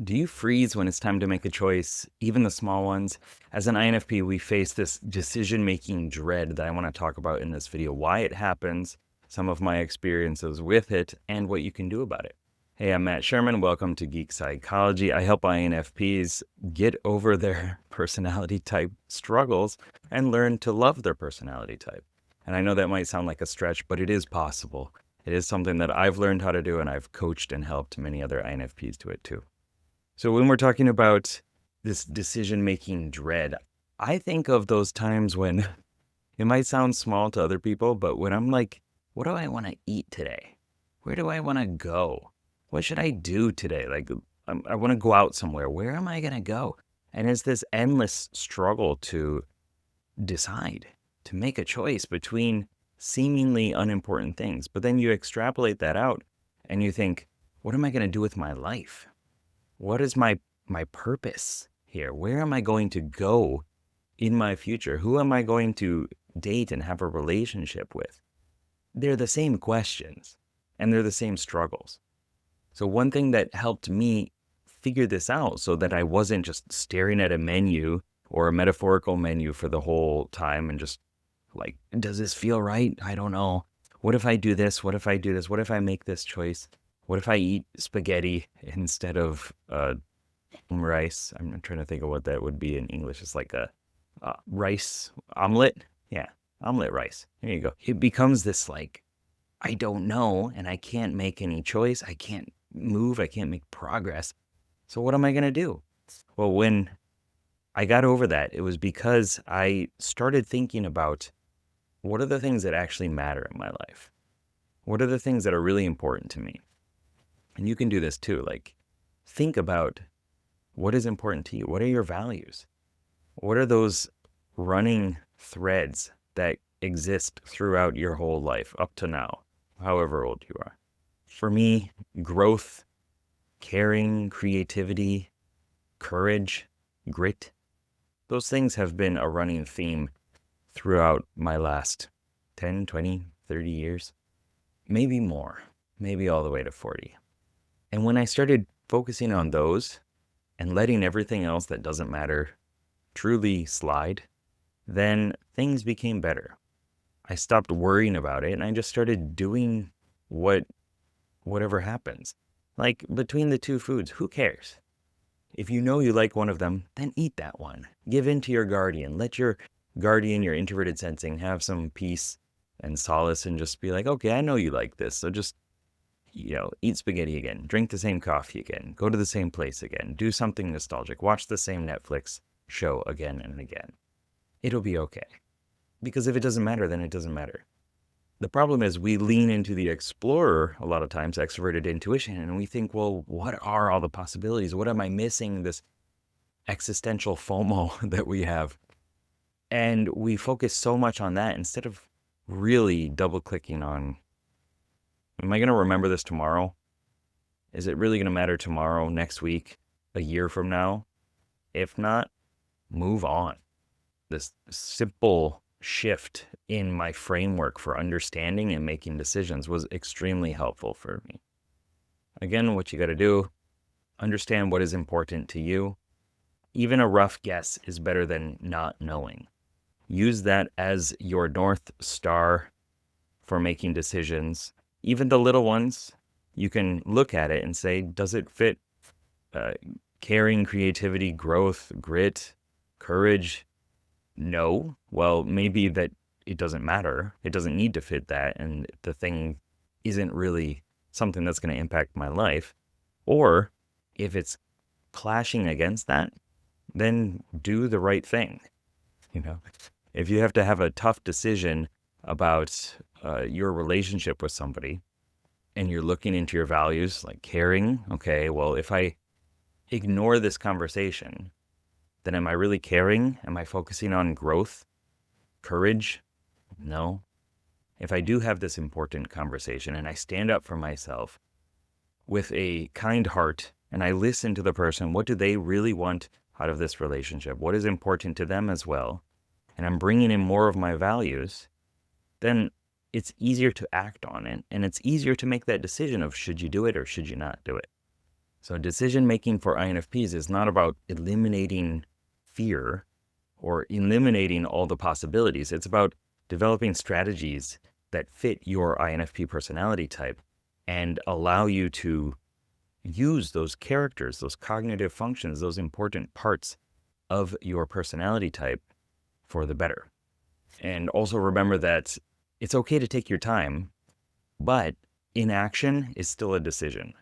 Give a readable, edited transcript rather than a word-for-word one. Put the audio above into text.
Do you freeze when it's time to make a choice, even the small ones? As an INFP, we face this decision-making dread that I want to talk about in this video, why it happens, some of my experiences with it, and what you can do about it. Hey, I'm Matt Sherman. Welcome to Geek Psychology. I help INFPs get over their personality type struggles and learn to love their personality type. And I know that might sound like a stretch, but it is possible. It is something that I've learned how to do, and I've coached and helped many other INFPs do it too. So when we're talking about this decision-making dread, I think of those times when it might sound small to other people, but when I'm like, what do I want to eat today? Where do I want to go? What should I do today? Like, I want to go out somewhere. Where am I going to go? And it's this endless struggle to decide, to make a choice between seemingly unimportant things. But then you extrapolate that out and you think, what am I going to do with my life? What is my purpose here? Where am I going to go in my future? Who am I going to date and have a relationship with? They're the same questions and they're the same struggles. So one thing that helped me figure this out so that I wasn't just staring at a menu or a metaphorical menu for the whole time and just like, does this feel right? I don't know. What if I do this? What if I do this? What if I make this choice? What if I eat spaghetti instead of rice? I'm trying to think of what that would be in English. It's like a rice omelet. Yeah, omelet rice. There you go. It becomes this like, I don't know, and I can't make any choice. I can't move. I can't make progress. So what am I going to do? Well, when I got over that, it was because I started thinking about what are the things that actually matter in my life? What are the things that are really important to me? And you can do this too. Like, think about what is important to you. What are your values? What are those running threads that exist throughout your whole life up to now, however old you are? For me, growth, caring, creativity, courage, grit, those things have been a running theme throughout my last 10, 20, 30 years, maybe more, maybe all the way to 40. And when I started focusing on those and letting everything else that doesn't matter truly slide, then things became better. I stopped worrying about it and I just started doing whatever happens. Like between the two foods, who cares? If you know you like one of them, then eat that one. Give in to your guardian. Let your guardian, your introverted sensing, have some peace and solace and just be like, okay, I know you like this. So just, eat spaghetti again, drink the same coffee again, go to the same place again, do something nostalgic, watch the same Netflix show again and again. It'll be okay. Because if it doesn't matter, then it doesn't matter. The problem is we lean into the explorer a lot of times, extroverted intuition, and we think, well, what are all the possibilities? What am I missing? This existential FOMO that we have. And we focus so much on that instead of really double clicking on, am I going to remember this tomorrow? Is it really going to matter tomorrow, next week, a year from now? If not, move on. This simple shift in my framework for understanding and making decisions was extremely helpful for me. Again, what you got to do, understand what is important to you. Even a rough guess is better than not knowing. Use that as your North Star for making decisions. Even the little ones, you can look at it and say, does it fit caring, creativity, growth, grit, courage? No. Well, maybe that it doesn't matter. It doesn't need to fit that. And the thing isn't really something that's going to impact my life. Or if it's clashing against that, then do the right thing. If you have to have a tough decision about your relationship with somebody and you're looking into your values, like caring, okay, well, if I ignore this conversation, then am I really caring? Am I focusing on growth, courage? No. If I do have this important conversation and I stand up for myself with a kind heart and I listen to the person, what do they really want out of this relationship? What is important to them as well? And I'm bringing in more of my values, then it's easier to act on it. And it's easier to make that decision of should you do it or should you not do it. So decision making for INFPs is not about eliminating fear or eliminating all the possibilities. It's about developing strategies that fit your INFP personality type and allow you to use those characters, those cognitive functions, those important parts of your personality type for the better. And also remember that it's okay to take your time, but inaction is still a decision.